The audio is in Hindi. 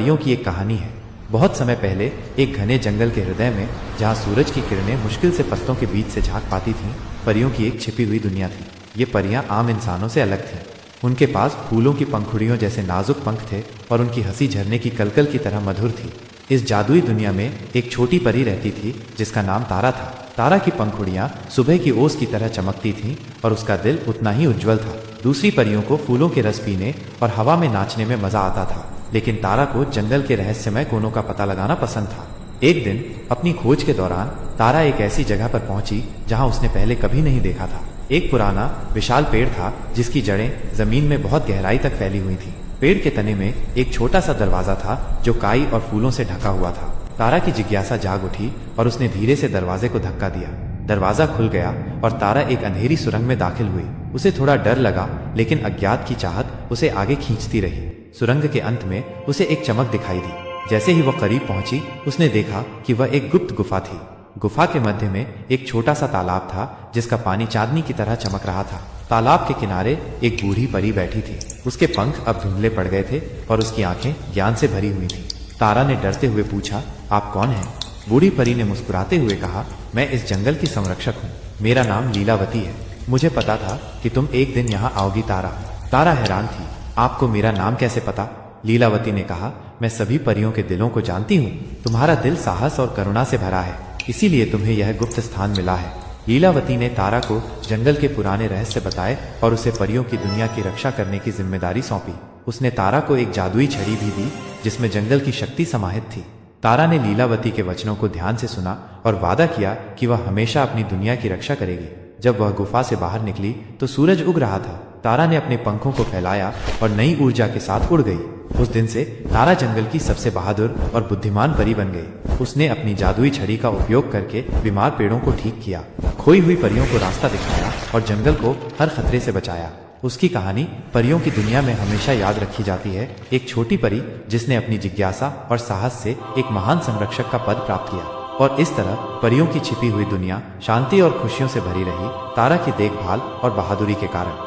परियों की एक कहानी है। बहुत समय पहले एक घने जंगल के हृदय में, जहाँ सूरज की किरणें मुश्किल से पत्तों के बीच से झांक पाती थीं, परियों की एक छिपी हुई दुनिया थी। ये परियां आम इंसानों से अलग थीं। उनके पास फूलों की पंखुड़ियों जैसे नाजुक पंख थे और उनकी हंसी झरने की कलकल की तरह मधुर थी। इस जादुई दुनिया में एक छोटी परी रहती थी जिसका नाम तारा था। तारा की पंखुड़ियां सुबह की ओस की तरह चमकती थीं और उसका दिल उतना ही उज्जवल था। दूसरी परियों को फूलों के रस पीने और हवा में नाचने में मजा आता था, लेकिन तारा को जंगल के रहस्यमय कोनों का पता लगाना पसंद था। एक दिन अपनी खोज के दौरान तारा एक ऐसी जगह पर पहुंची जहां उसने पहले कभी नहीं देखा था। एक पुराना विशाल पेड़ था जिसकी जड़ें जमीन में बहुत गहराई तक फैली हुई थीं। पेड़ के तने में एक छोटा सा दरवाजा था जो काई और फूलों से ढका हुआ था। तारा की जिज्ञासा जाग उठी और उसने धीरे से दरवाजे को धक्का दिया। दरवाजा खुल गया और तारा एक अंधेरी सुरंग में दाखिल हुई। उसे थोड़ा डर लगा, लेकिन अज्ञात की चाहत उसे आगे खींचती रही। सुरंग के अंत में उसे एक चमक दिखाई दी। जैसे ही वह करीब पहुंची, उसने देखा कि वह एक गुप्त गुफा थी। गुफा के मध्य में एक छोटा सा तालाब था जिसका पानी चांदनी की तरह चमक रहा था। तालाब के किनारे एक बूढ़ी परी बैठी थी। उसके पंख अब धुंधले पड़ गए थे और उसकी आंखें ज्ञान से भरी हुई थीं। तारा ने डरते हुए पूछा, आप कौन हैं? बूढ़ी परी ने मुस्कुराते हुए कहा, मैं इस जंगल की संरक्षक हूँ। मेरा नाम लीलावती है। मुझे पता था कि तुम एक दिन यहाँ आओगी तारा। तारा हैरान थी, आपको मेरा नाम कैसे पता? लीलावती ने कहा, मैं सभी परियों के दिलों को जानती हूँ। तुम्हारा दिल साहस और करुणा से भरा है, इसीलिए तुम्हें यह गुप्त स्थान मिला है। लीलावती ने तारा को जंगल के पुराने रहस्य बताए और उसे परियों की दुनिया की रक्षा करने की जिम्मेदारी सौंपी। उसने तारा को एक जादुई छड़ी भी दी जिसमें जंगल की शक्ति समाहित थी। तारा ने लीलावती के वचनों को ध्यान से सुना और वादा किया कि वह हमेशा अपनी दुनिया की रक्षा करेगी। जब वह गुफा से बाहर निकली तो सूरज उग रहा था। तारा ने अपने पंखों को फैलाया और नई ऊर्जा के साथ उड़ गई। उस दिन से तारा जंगल की सबसे बहादुर और बुद्धिमान परी बन गई। उसने अपनी जादुई छड़ी का उपयोग करके बीमार पेड़ों को ठीक किया, खोई हुई परियों को रास्ता दिखाया और जंगल को हर खतरे से बचाया। उसकी कहानी परियों की दुनिया में हमेशा याद रखी जाती है। एक छोटी परी जिसने अपनी जिज्ञासा और साहस से एक महान संरक्षक का पद प्राप्त किया। और इस तरह परियों की छिपी हुई दुनिया शांति और खुशियों से भरी रही, तारा की देखभाल और बहादुरी के कारण।